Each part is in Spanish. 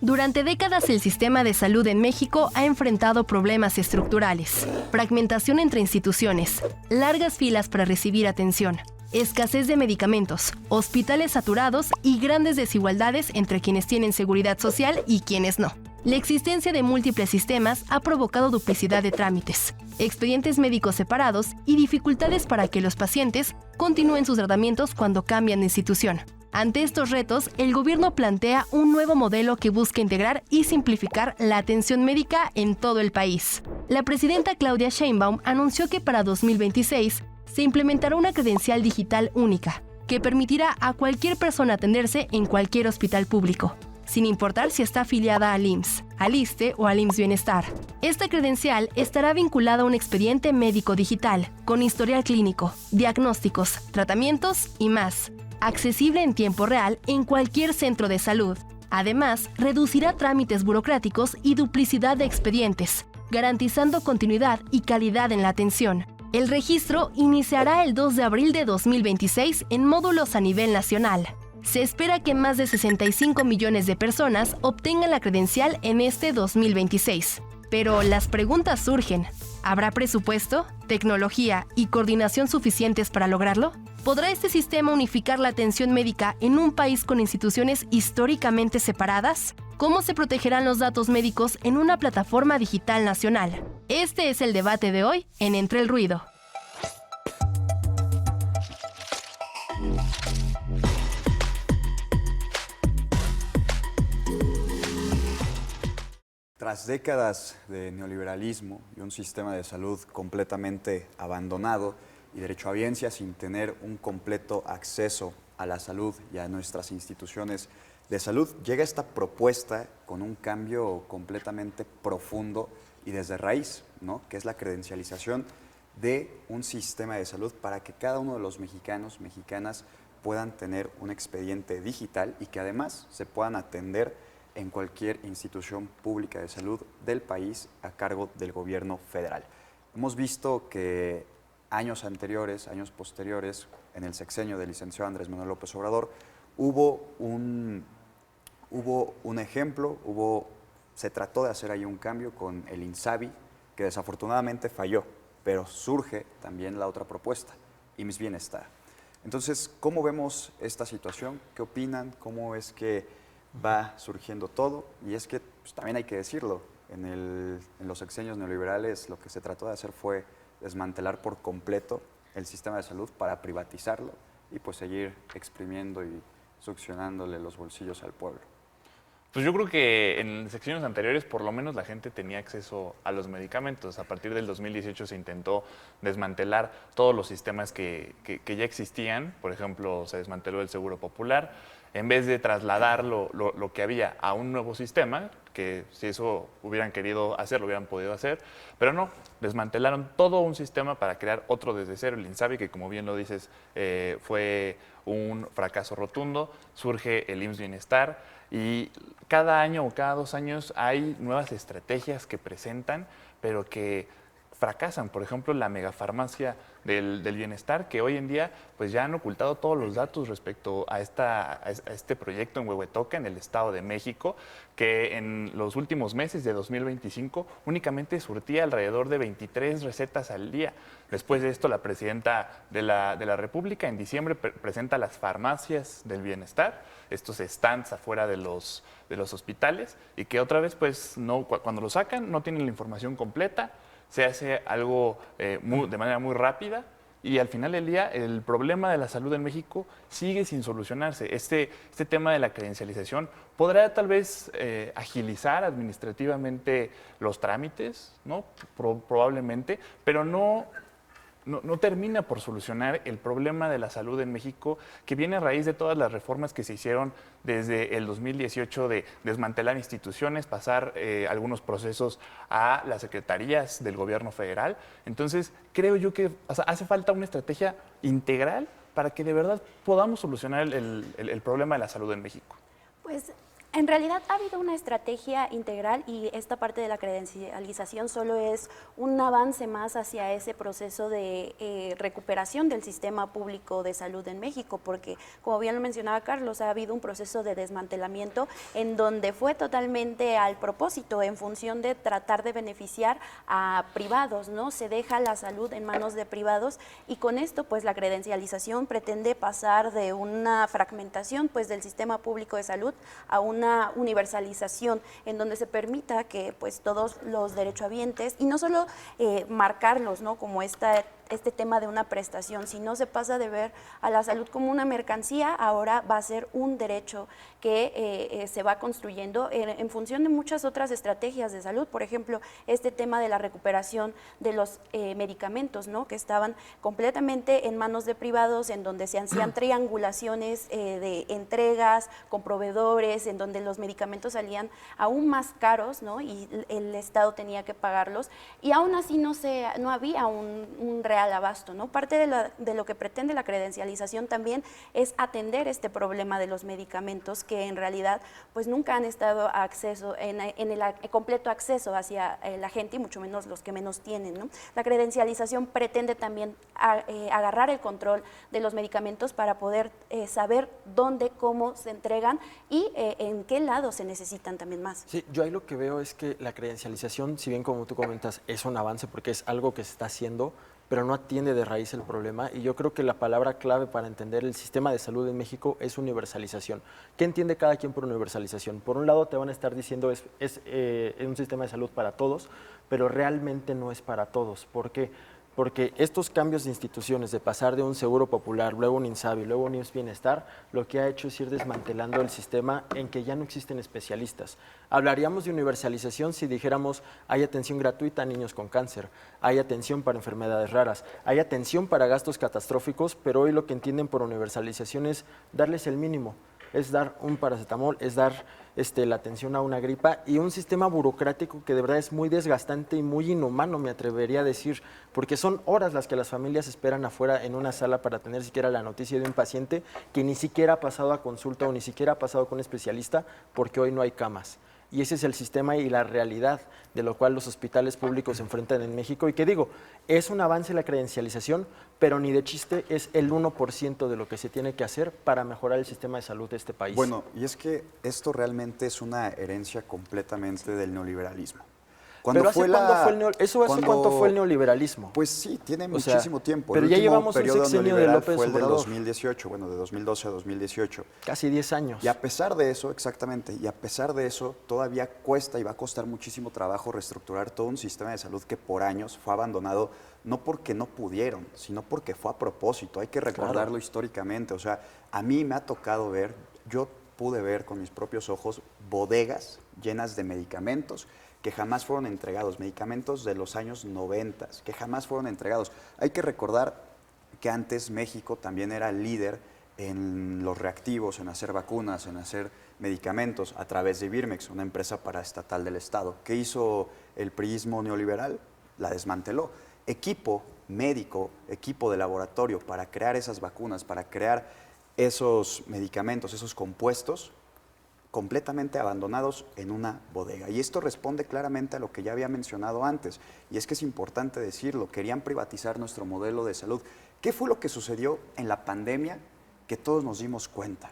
Durante décadas el sistema de salud en México ha enfrentado problemas estructurales, fragmentación entre instituciones, largas filas para recibir atención, escasez de medicamentos, hospitales saturados y grandes desigualdades entre quienes tienen seguridad social y quienes no. La existencia de múltiples sistemas ha provocado duplicidad de trámites, expedientes médicos separados y dificultades para que los pacientes continúen sus tratamientos cuando cambian de institución. Ante estos retos, el gobierno plantea un nuevo modelo que busca integrar y simplificar la atención médica en todo el país. La presidenta Claudia Sheinbaum anunció que para 2026 se implementará una credencial digital única, que permitirá a cualquier persona atenderse en cualquier hospital público, sin importar si está afiliada al IMSS, al ISSSTE o al IMSS Bienestar. Esta credencial estará vinculada a un expediente médico digital, con historial clínico, diagnósticos, tratamientos y más, accesible en tiempo real en cualquier centro de salud. Además, reducirá trámites burocráticos y duplicidad de expedientes, garantizando continuidad y calidad en la atención. El registro iniciará el 2 de abril de 2026 en módulos a nivel nacional. Se espera que más de 65 millones de personas obtengan la credencial en este 2026. Pero las preguntas surgen. ¿Habrá presupuesto, tecnología y coordinación suficientes para lograrlo? ¿Podrá este sistema unificar la atención médica en un país con instituciones históricamente separadas? ¿Cómo se protegerán los datos médicos en una plataforma digital nacional? Este es el debate de hoy en Entre el Ruido. Tras décadas de neoliberalismo y un sistema de salud completamente abandonado y derechohabiencia sin tener un completo acceso a la salud y a nuestras instituciones de salud, llega esta propuesta con un cambio completamente profundo y desde raíz, ¿no? Que es la credencialización de un sistema de salud para que cada uno de los mexicanos, mexicanas puedan tener un expediente digital y que además se puedan atender en cualquier institución pública de salud del país a cargo del gobierno federal. Hemos visto que años anteriores, años posteriores, en el sexenio del licenciado Andrés Manuel López Obrador, hubo un ejemplo, se trató de hacer ahí un cambio con el INSABI, que desafortunadamente falló, pero surge también la otra propuesta, IMSS Bienestar. Entonces, ¿cómo vemos esta situación? ¿Qué opinan? ¿Cómo es que va surgiendo todo? Y es que pues, también hay que decirlo, en los sexenios neoliberales lo que se trató de hacer fue desmantelar por completo el sistema de salud para privatizarlo y pues seguir exprimiendo y succionándole los bolsillos al pueblo. Pues yo creo que en sexenios anteriores por lo menos la gente tenía acceso a los medicamentos. A partir del 2018 se intentó desmantelar todos los sistemas que ya existían. Por ejemplo, se desmanteló el Seguro Popular. En vez de trasladar lo que había a un nuevo sistema, que si eso hubieran querido hacer, lo hubieran podido hacer, pero no, desmantelaron todo un sistema para crear otro desde cero, el INSABI, que como bien lo dices, fue un fracaso rotundo. Surge el IMSS Bienestar y cada año o cada 2 años hay nuevas estrategias que presentan, pero que fracasan. Por ejemplo, la megafarmacia del bienestar, que hoy en día pues ya han ocultado todos los datos respecto a este proyecto en Huehuetoca, en el Estado de México, que en los últimos meses de 2025 únicamente surtía alrededor de 23 recetas al día. Después de esto, la presidenta de la República en diciembre presenta las farmacias del bienestar, estos stands afuera de los hospitales, y que otra vez pues no, cuando lo sacan no tienen la información completa, se hace algo de manera muy rápida y al final del día el problema de la salud en México sigue sin solucionarse. Este tema de la credencialización podrá tal vez agilizar administrativamente los trámites, ¿no? Probablemente, pero no termina por solucionar el problema de la salud en México, que viene a raíz de todas las reformas que se hicieron desde el 2018 de desmantelar instituciones, pasar algunos procesos a las secretarías del gobierno federal. Entonces, creo yo que hace falta una estrategia integral para que de verdad podamos solucionar el problema de la salud en México. Pues En realidad ha habido una estrategia integral y esta parte de la credencialización solo es un avance más hacia ese proceso de recuperación del sistema público de salud en México, porque como bien lo mencionaba Carlos, ha habido un proceso de desmantelamiento en donde fue totalmente al propósito, en función de tratar de beneficiar a privados, ¿no? Se deja la salud en manos de privados y con esto pues la credencialización pretende pasar de una fragmentación pues del sistema público de salud a una universalización en donde se permita que pues todos los derechohabientes, y no solo marcarlos, ¿no? Como este tema de una prestación, si no se pasa de ver a la salud como una mercancía, ahora va a ser un derecho que se va construyendo en función de muchas otras estrategias de salud. Por ejemplo, este tema de la recuperación de los medicamentos, ¿no? Que estaban completamente en manos de privados, en donde se hacían triangulaciones de entregas con proveedores, en donde los medicamentos salían aún más caros, ¿no? Y el Estado tenía que pagarlos, y aún así no había un real abasto, ¿no? Parte de lo que pretende la credencialización también es atender este problema de los medicamentos que en realidad pues nunca han estado en el completo acceso hacia la gente y mucho menos los que menos tienen, ¿no? La credencialización pretende también agarrar el control de los medicamentos para poder saber dónde, cómo se entregan y en qué lado se necesitan también más. Sí, yo ahí lo que veo es que la credencialización, si bien como tú comentas, es un avance porque es algo que se está haciendo, pero no atiende de raíz el problema, y yo creo que la palabra clave para entender el sistema de salud en México es universalización. ¿Qué entiende cada quien por universalización? Por un lado te van a estar diciendo es un sistema de salud para todos, pero realmente no es para todos. ¿Por qué? Porque estos cambios de instituciones, de pasar de un seguro popular, luego un INSABI, luego un IMSS Bienestar, lo que ha hecho es ir desmantelando el sistema en que ya no existen especialistas. Hablaríamos de universalización si dijéramos hay atención gratuita a niños con cáncer, hay atención para enfermedades raras, hay atención para gastos catastróficos, pero hoy lo que entienden por universalización es darles el mínimo, es dar un paracetamol, es dar la atención a una gripa, y un sistema burocrático que de verdad es muy desgastante y muy inhumano, me atrevería a decir, porque son horas las que las familias esperan afuera en una sala para tener siquiera la noticia de un paciente que ni siquiera ha pasado a consulta o ni siquiera ha pasado con un especialista porque hoy no hay camas. Y ese es el sistema y la realidad de lo cual los hospitales públicos se enfrentan en México. Y que digo, es un avance la credencialización, pero ni de chiste es el 1% de lo que se tiene que hacer para mejorar el sistema de salud de este país. Bueno, y es que esto realmente es una herencia completamente del neoliberalismo. Pero ¿cuánto fue el neoliberalismo? Pues sí, tiene muchísimo tiempo. Pero ya llevamos un sexenio de López fue el del Obrador. 2018, bueno, de 2012 a 2018. Casi 10 años. Y a pesar de eso, exactamente, y a pesar de eso, todavía cuesta y va a costar muchísimo trabajo reestructurar todo un sistema de salud que por años fue abandonado, no porque no pudieron, sino porque fue a propósito. Hay que recordarlo históricamente. O sea, a mí me ha tocado ver, yo pude ver con mis propios ojos bodegas llenas de medicamentos que jamás fueron entregados, medicamentos de los años 90, que jamás fueron entregados. Hay que recordar que antes México también era líder en los reactivos, en hacer vacunas, en hacer medicamentos a través de Birmex, una empresa paraestatal del Estado. ¿Qué hizo el priismo neoliberal? La desmanteló. Equipo médico, equipo de laboratorio para crear esas vacunas, para crear esos medicamentos, esos compuestos, completamente abandonados en una bodega. Y esto responde claramente a lo que ya había mencionado antes, y es que es importante decirlo, querían privatizar nuestro modelo de salud. ¿Qué fue lo que sucedió en la pandemia que todos nos dimos cuenta?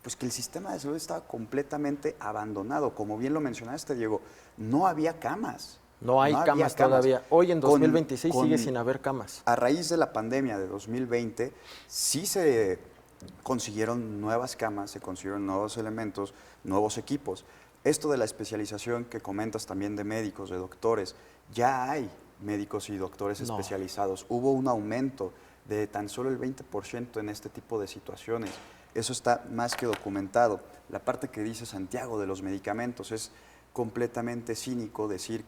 Pues que el sistema de salud estaba completamente abandonado. Como bien lo mencionaste, Diego, no había camas. No hay camas todavía. Hoy en 2026 sigue sin haber camas. A raíz de la pandemia de 2020, sí se consiguieron nuevas camas, se consiguieron nuevos elementos, nuevos equipos. Esto de la especialización que comentas también de médicos, de doctores, ya hay médicos y doctores especializados. Hubo un aumento de tan solo el 20% en este tipo de situaciones. Eso está más que documentado. La parte que dice Santiago de los medicamentos, es completamente cínico decir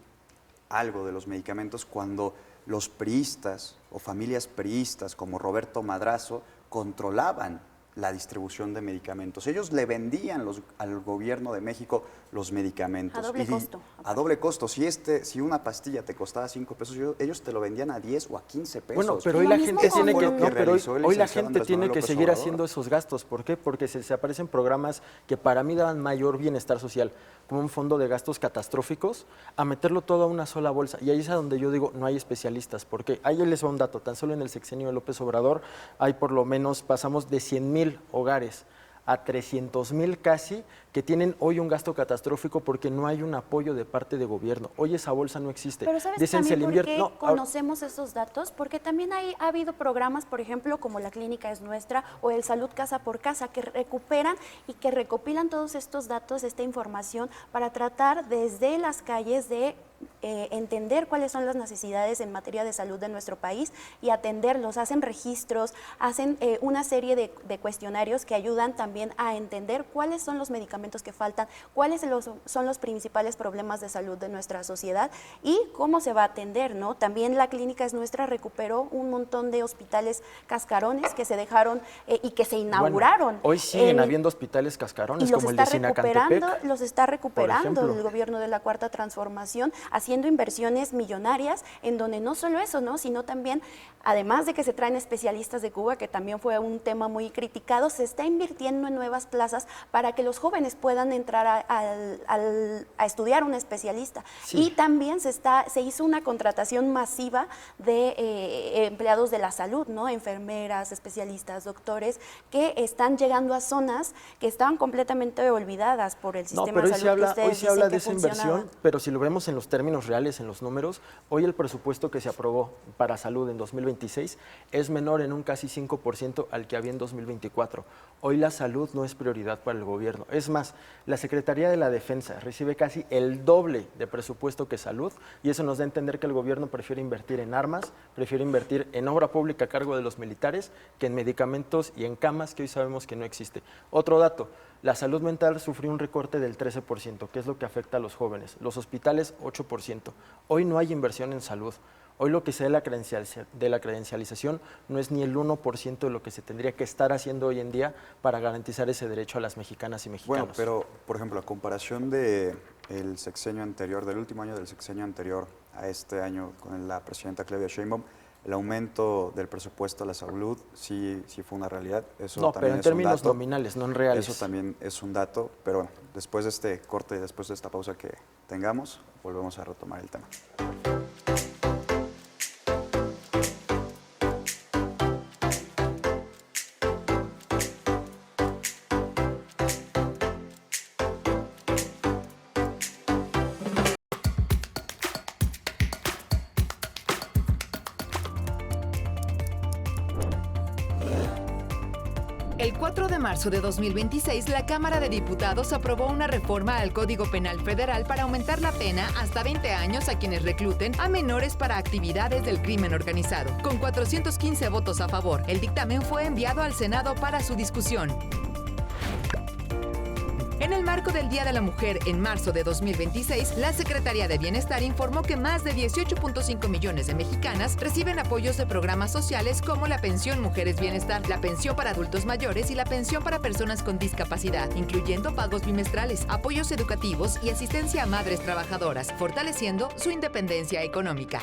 algo de los medicamentos cuando los priistas o familias priistas como Roberto Madrazo controlaban la distribución de medicamentos. Ellos le vendían al gobierno de México los medicamentos. A doble costo. A doble costo. Si una pastilla te costaba 5 pesos, ellos te lo vendían a 10 o a 15 pesos. Bueno, pero hoy la gente tiene que, hoy la gente Andrés tiene Manuel que López seguir Obrador. haciendo esos gastos. ¿Por qué? Porque se aparecen programas que para mí dan mayor bienestar social, como un fondo de gastos catastróficos, a meterlo todo a una sola bolsa. Y ahí es a donde yo digo, no hay especialistas. Porque ahí les va un dato, tan solo en el sexenio de López Obrador hay por lo menos, pasamos de 100,000 hogares a 300,000 casi, que tienen hoy un gasto catastrófico porque no hay un apoyo de parte de gobierno. Hoy esa bolsa no existe. Pero ¿sabes Dicen, se también le por qué invierte- no, conocemos esos datos? Porque también ha habido programas, por ejemplo, como La Clínica es Nuestra o el Salud Casa por Casa, que recuperan y que recopilan todos estos datos, esta información, para tratar desde las calles de entender cuáles son las necesidades en materia de salud de nuestro país y atenderlos. Hacen registros, hacen una serie de cuestionarios que ayudan también a entender cuáles son los medicamentos que faltan, cuáles son los principales problemas de salud de nuestra sociedad y cómo se va a atender, ¿no? También La Clínica es Nuestra recuperó un montón de hospitales cascarones que se dejaron y que se inauguraron. Bueno, hoy siguen habiendo hospitales cascarones, y los como el de está recuperando, Sinacantepec. los está recuperando ejemplo. el gobierno de la Cuarta Transformación, haciendo inversiones millonarias, en donde no solo eso, ¿no? Sino también, además de que se traen especialistas de Cuba, que también fue un tema muy criticado, se está invirtiendo en nuevas plazas para que los jóvenes puedan entrar a estudiar un especialista. Sí. Y también se hizo una contratación masiva de empleados de la salud, ¿no? Enfermeras, especialistas, doctores, que están llegando a zonas que estaban completamente olvidadas por el sistema No, pero de hoy salud se habla, que ustedes hoy se dicen habla que de esa funcionaba. inversión, pero si lo vemos en los términos reales, en los números, hoy el presupuesto que se aprobó para salud en 2026 es menor en un casi 5% al que había en 2024. Hoy la salud no es prioridad para el gobierno. Es más, la Secretaría de la Defensa recibe casi el doble de presupuesto que salud y eso nos da a entender que el gobierno prefiere invertir en armas, prefiere invertir en obra pública a cargo de los militares que en medicamentos y en camas que hoy sabemos que no existe. Otro dato, la salud mental sufrió un recorte del 13%, que es lo que afecta a los jóvenes. Los hospitales, 8%. Hoy no hay inversión en salud. Hoy lo que se de la credencialización no es ni el 1% de lo que se tendría que estar haciendo hoy en día para garantizar ese derecho a las mexicanas y mexicanos. Bueno, pero, por ejemplo, a comparación del sexenio anterior, del último año del sexenio anterior a este año con la presidenta Claudia Sheinbaum, el aumento del presupuesto a la salud sí fue una realidad. Eso no, también pero en es un términos dato. nominales, no en reales. Eso también es un dato, pero bueno, después de este corte y después de esta pausa que tengamos, volvemos a retomar el tema. El 4 de marzo de 2026, la Cámara de Diputados aprobó una reforma al Código Penal Federal para aumentar la pena hasta 20 años a quienes recluten a menores para actividades del crimen organizado. Con 415 votos a favor, el dictamen fue enviado al Senado para su discusión. En el marco del Día de la Mujer en marzo de 2026, la Secretaría de Bienestar informó que más de 18.5 millones de mexicanas reciben apoyos de programas sociales como la Pensión Mujeres Bienestar, la Pensión para Adultos Mayores y la Pensión para Personas con Discapacidad, incluyendo pagos bimestrales, apoyos educativos y asistencia a madres trabajadoras, fortaleciendo su independencia económica.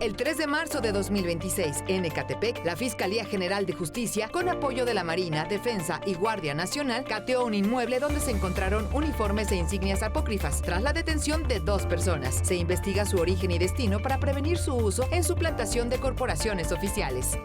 El 3 de marzo de 2026, en Ecatepec, la Fiscalía General de Justicia, con apoyo de la Marina, Defensa y Guardia Nacional, cateó un inmueble donde se encontraron uniformes e insignias apócrifas. Tras la detención de 2 personas, se investiga su origen y destino para prevenir su uso en suplantación de corporaciones oficiales.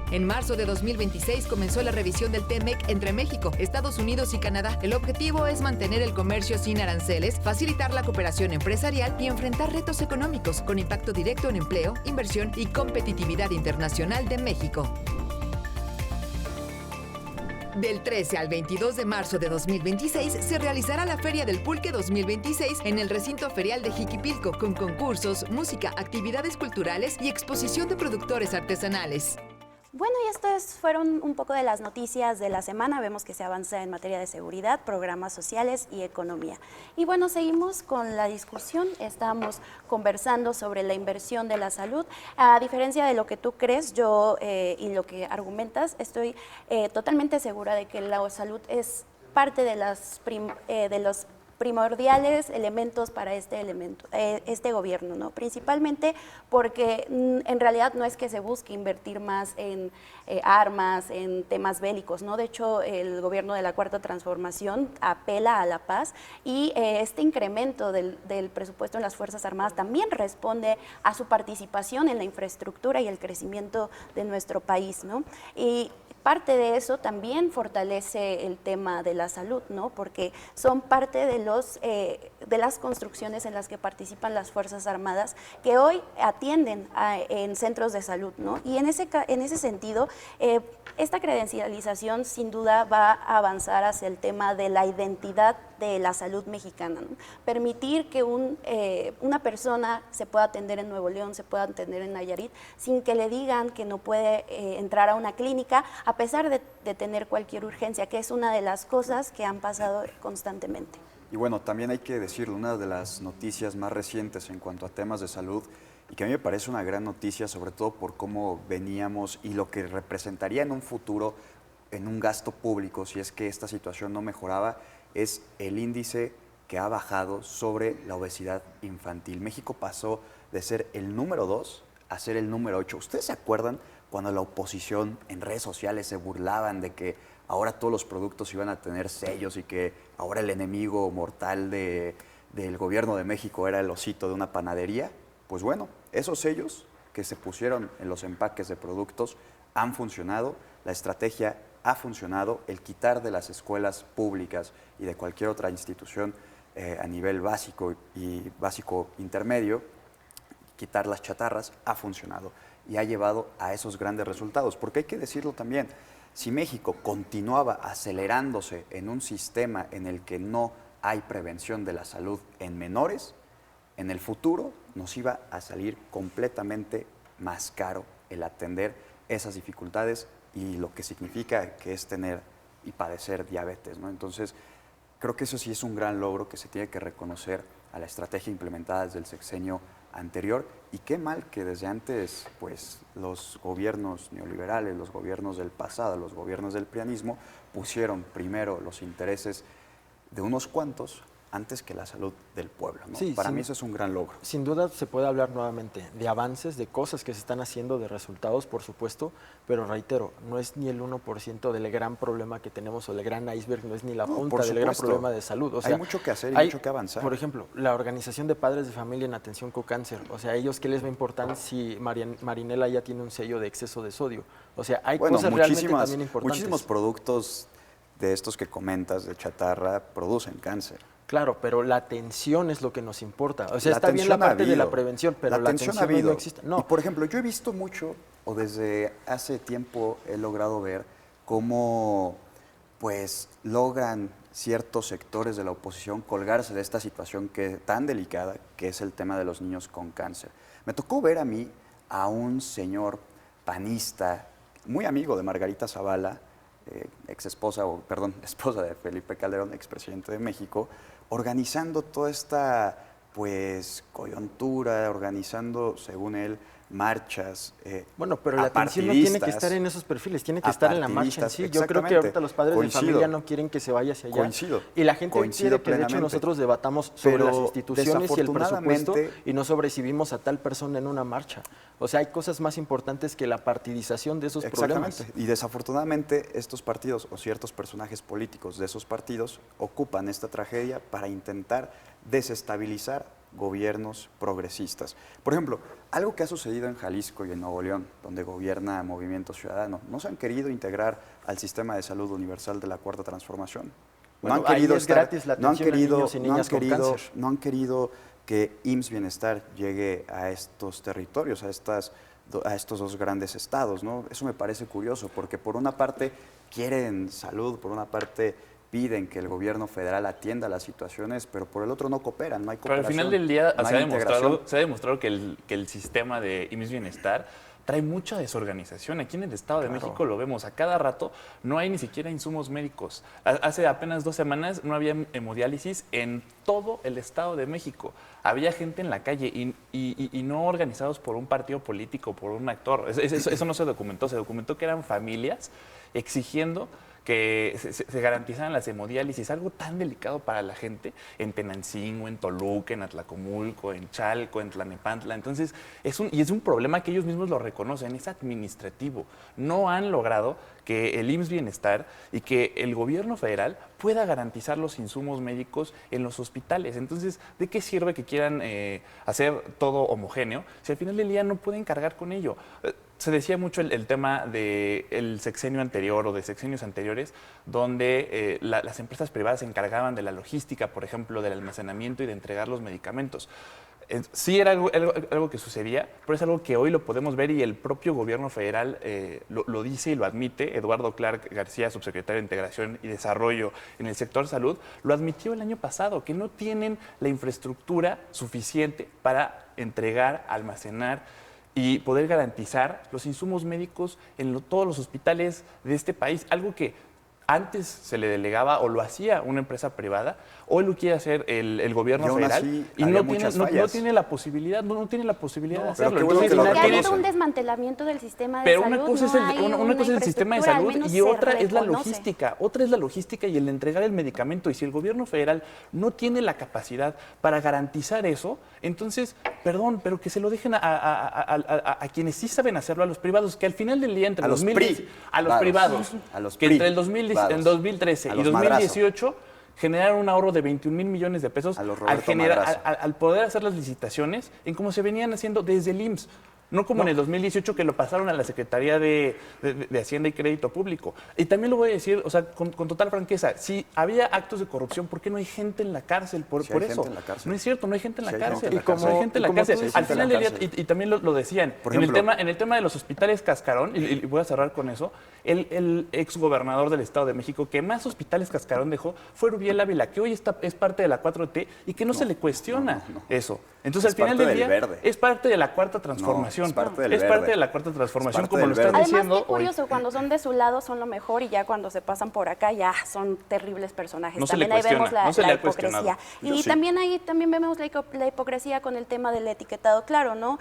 En marzo de 2026 comenzó la revisión del TMEC entre México, Estados Unidos y Canadá. El objetivo es mantener el comercio sin aranceles, facilitar la cooperación empresarial y enfrentar retos económicos con impacto directo en empleo, inversión y competitividad internacional de México. Del 13 al 22 de marzo de 2026 se realizará la Feria del Pulque 2026 en el recinto ferial de Jiquipilco con concursos, música, actividades culturales y exposición de productores artesanales. Bueno, y fueron un poco de las noticias de la semana. Vemos que se avanza en materia de seguridad, programas sociales y economía. Y bueno, seguimos con la discusión. Estamos conversando sobre la inversión de la salud. A diferencia de lo que tú crees, yo y lo que argumentas, estoy totalmente segura de que la salud es parte de los primordiales elementos para este gobierno, ¿no? Principalmente porque en realidad no es que se busque invertir más en armas, en temas bélicos, ¿no? De hecho, el gobierno de la Cuarta Transformación apela a la paz y este incremento del presupuesto en las Fuerzas Armadas también responde a su participación en la infraestructura y el crecimiento de nuestro país, ¿no? Y parte de eso también fortalece el tema de la salud, ¿no? Porque son parte de las construcciones en las que participan las Fuerzas Armadas que hoy atienden en centros de salud, ¿no? Y en ese sentido, esta credencialización sin duda va a avanzar hacia el tema de la identidad de la salud mexicana, ¿no? Permitir que una persona se pueda atender en Nuevo León, se pueda atender en Nayarit, sin que le digan que no puede entrar a una clínica, a pesar de tener cualquier urgencia, que es una de las cosas que han pasado constantemente. Y bueno, también hay que decirlo, una de las noticias más recientes en cuanto a temas de salud, y que a mí me parece una gran noticia, sobre todo por cómo veníamos y lo que representaría en un futuro en un gasto público, si es que esta situación no mejoraba, es el índice que ha bajado sobre la obesidad infantil. México pasó de ser el número 2 a ser el número 8. ¿Ustedes se acuerdan cuando la oposición en redes sociales se burlaban de que ahora todos los productos iban a tener sellos y que ahora el enemigo mortal del gobierno de México era el osito de una panadería? Pues bueno, esos sellos que se pusieron en los empaques de productos han funcionado, la estrategia ha funcionado, el quitar de las escuelas públicas y de cualquier otra institución a nivel básico y básico intermedio, quitar las chatarras ha funcionado y ha llevado a esos grandes resultados. Porque hay que decirlo también, si México continuaba acelerándose en un sistema en el que no hay prevención de la salud en menores, en el futuro nos iba a salir completamente más caro el atender esas dificultades y lo que significa que es tener y padecer diabetes, ¿no? Entonces, creo que eso sí es un gran logro que se tiene que reconocer a la estrategia implementada desde el sexenio anterior, y qué mal que desde antes pues los gobiernos neoliberales, los gobiernos del pasado, los gobiernos del prianismo pusieron primero los intereses de unos cuantos antes que la salud del pueblo, ¿no? Sí, Para mí eso es un gran logro. Sin duda se puede hablar nuevamente de avances, de cosas que se están haciendo, de resultados, por supuesto, pero reitero, no es ni el 1% del gran problema que tenemos o del gran iceberg, no es ni la punta del gran problema de salud. O sea, hay mucho que hacer y mucho que avanzar. Por ejemplo, la Organización de Padres de Familia en Atención con Cáncer, o sea, ¿ellos qué les va a importar si Marinela ya tiene un sello de exceso de sodio? O sea, hay cosas realmente también importantes. Muchísimos productos de estos que comentas, de chatarra, producen cáncer. Claro, pero la atención es lo que nos importa. O sea, está bien la parte de la prevención, pero la atención no existe. No. Y, por ejemplo, yo he visto mucho, o desde hace tiempo he logrado ver cómo pues logran ciertos sectores de la oposición colgarse de esta situación tan delicada que es el tema de los niños con cáncer. Me tocó ver a mí a un señor panista, muy amigo de Margarita Zavala, esposa de Felipe Calderón, expresidente de México, organizando toda esta pues coyuntura, organizando, según él, marchas. Bueno, pero la atención no tiene que estar en esos perfiles, tiene que estar en la marcha en sí. Yo creo que ahorita los padres de familia no quieren que se vaya hacia allá. Coincido. Y la gente quiere que de hecho nosotros debatamos sobre las instituciones y el presupuesto y no sobre si vimos a tal persona en una marcha. O sea, hay cosas más importantes que la partidización de esos problemas. Y desafortunadamente estos partidos o ciertos personajes políticos de esos partidos ocupan esta tragedia para intentar desestabilizar gobiernos progresistas. Por ejemplo, algo que ha sucedido en Jalisco y en Nuevo León, donde gobierna Movimiento Ciudadano, no se han querido integrar al sistema de salud universal de la Cuarta Transformación. Bueno, no han querido gratis la atención a niños y niñas con cáncer. No han querido que IMSS Bienestar llegue a estos territorios, a estos dos grandes estados, ¿no? Eso me parece curioso, porque por una parte quieren salud, por una parte piden que el gobierno federal atienda las situaciones, pero por el otro no cooperan, no hay cooperación. Pero al final del día no se ha demostrado que el sistema de IMSS Bienestar trae mucha desorganización. Aquí en el Estado de México lo vemos, a cada rato no hay ni siquiera insumos médicos. Hace apenas 2 semanas no había hemodiálisis en todo el Estado de México. Había gente en la calle y no organizados por un partido político, por un actor. Eso no se documentó que eran familias exigiendo que se garantizaran las hemodiálisis, algo tan delicado para la gente en Tenancingo, en Toluca, en Atlacomulco, en Chalco, en Tlalnepantla. Entonces, es un problema que ellos mismos lo reconocen, es administrativo. No han logrado que el IMSS Bienestar y que el gobierno federal pueda garantizar los insumos médicos en los hospitales. Entonces, ¿de qué sirve que quieran hacer todo homogéneo si al final del día no pueden cargar con ello? Se decía mucho el tema del sexenio anterior o de sexenios anteriores, donde las empresas privadas se encargaban de la logística, por ejemplo, del almacenamiento y de entregar los medicamentos. Sí era algo que sucedía, pero es algo que hoy lo podemos ver y el propio gobierno federal lo dice y lo admite. Eduardo Clark García, subsecretario de Integración y Desarrollo en el sector salud, lo admitió el año pasado, que no tienen la infraestructura suficiente para entregar, almacenar y poder garantizar los insumos médicos en todos los hospitales de este país, algo que antes se le delegaba o lo hacía una empresa privada, hoy lo quiere hacer el gobierno federal y no tiene la posibilidad, de hacerlo. Entonces, ha habido un desmantelamiento del sistema de salud. Pero una cosa es el sistema de salud y otra es la logística. Otra es la logística y el entregar el medicamento. Y si el gobierno federal no tiene la capacidad para garantizar eso, entonces, perdón, pero que se lo dejen a quienes sí saben hacerlo, a los privados, que al final del día, entre a los privados, que entre el 2013 y 2018 generaron un ahorro de 21,000 millones de pesos al poder hacer las licitaciones en como se venían haciendo desde el IMSS. No como en el 2018 que lo pasaron a la Secretaría de Hacienda y Crédito Público. Y también lo voy a decir, o sea, con total franqueza, si había actos de corrupción, ¿por qué no hay gente en la cárcel por eso? No es cierto, no hay gente en la cárcel. No hay gente en la cárcel. Al final del día, y también lo decían, en el tema de los hospitales Cascarón, y voy a cerrar con eso, el exgobernador del Estado de México que más hospitales Cascarón dejó fue Rubiel Ávila, que hoy es parte de la 4T y que no se le cuestiona eso. Entonces, al final del día, es parte de la cuarta transformación. Es parte de la cuarta transformación, como lo están diciendo. Además, qué curioso, cuando son de su lado son lo mejor y ya cuando se pasan por acá ya son terribles personajes. También ahí vemos la hipocresía. Y también ahí vemos la hipocresía con el tema del etiquetado. Claro, ¿no?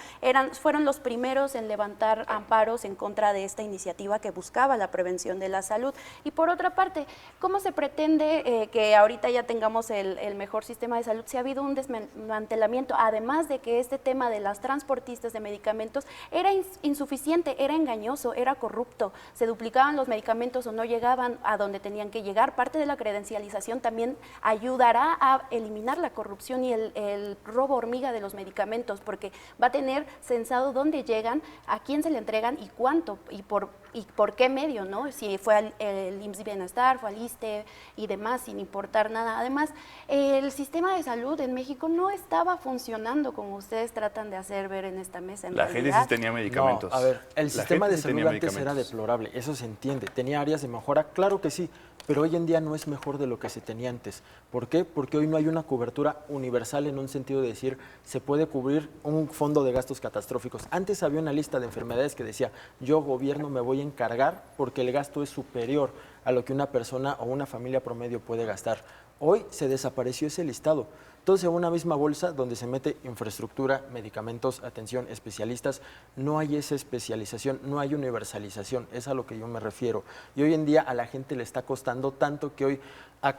Fueron los primeros en levantar amparos en contra de esta iniciativa que buscaba la prevención de la salud. Y por otra parte, ¿cómo se pretende que ahorita ya tengamos el mejor sistema de salud si ha habido un desmantelamiento? Además de que este tema de las transportistas de medicamentos era insuficiente, era engañoso, era corrupto, se duplicaban los medicamentos o no llegaban a donde tenían que llegar. Parte de la credencialización también ayudará a eliminar la corrupción y el robo hormiga de los medicamentos, porque va a tener censado dónde llegan, a quién se le entregan y cuánto y por qué medio, ¿no? Si fue al IMSS Bienestar, fue al ISSSTE y demás, sin importar nada. Además, el sistema de salud en México no estaba funcionando como ustedes tratan de hacer ver en esta mesa. La gente sí tenía medicamentos. No, a ver, el sistema de salud antes era deplorable, eso se entiende. Tenía áreas de mejora, claro que sí, pero hoy en día no es mejor de lo que se tenía antes. ¿Por qué? Porque hoy no hay una cobertura universal en un sentido de decir, se puede cubrir un fondo de gastos catastróficos. Antes había una lista de enfermedades que decía, yo gobierno me voy a encargar porque el gasto es superior a lo que una persona o una familia promedio puede gastar. Hoy se desapareció ese listado. Todo en una misma bolsa donde se mete infraestructura, medicamentos, atención, especialistas. No hay esa especialización, no hay universalización, es a lo que yo me refiero. Y hoy en día a la gente le está costando tanto que hoy,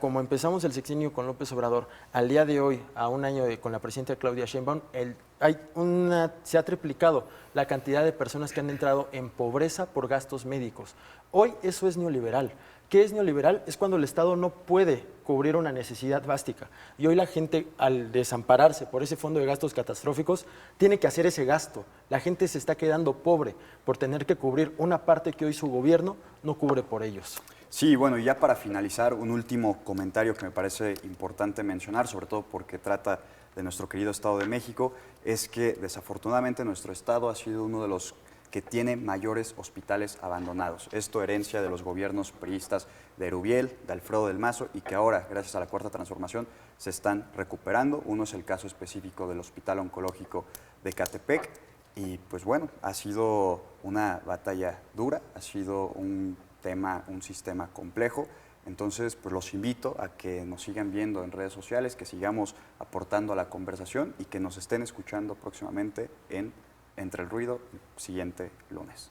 como empezamos el sexenio con López Obrador, al día de hoy, a un año con la presidenta Claudia Sheinbaum, se ha triplicado la cantidad de personas que han entrado en pobreza por gastos médicos. Hoy eso es neoliberal. ¿Qué es neoliberal? Es cuando el Estado no puede cubrir una necesidad básica. Y hoy la gente, al desampararse por ese fondo de gastos catastróficos, tiene que hacer ese gasto. La gente se está quedando pobre por tener que cubrir una parte que hoy su gobierno no cubre por ellos. Sí, bueno, y ya para finalizar, un último comentario que me parece importante mencionar, sobre todo porque trata de nuestro querido Estado de México, es que desafortunadamente nuestro Estado ha sido uno de los que tiene mayores hospitales abandonados. Esto herencia de los gobiernos priistas de Erubiel, de Alfredo del Mazo, y que ahora, gracias a la Cuarta Transformación, se están recuperando. Uno es el caso específico del Hospital Oncológico de Ecatepec, Y pues bueno, ha sido una batalla dura, ha sido un tema, un sistema complejo. Entonces, pues los invito a que nos sigan viendo en redes sociales, que sigamos aportando a la conversación y que nos estén escuchando próximamente en Entre el Ruido, siguiente lunes.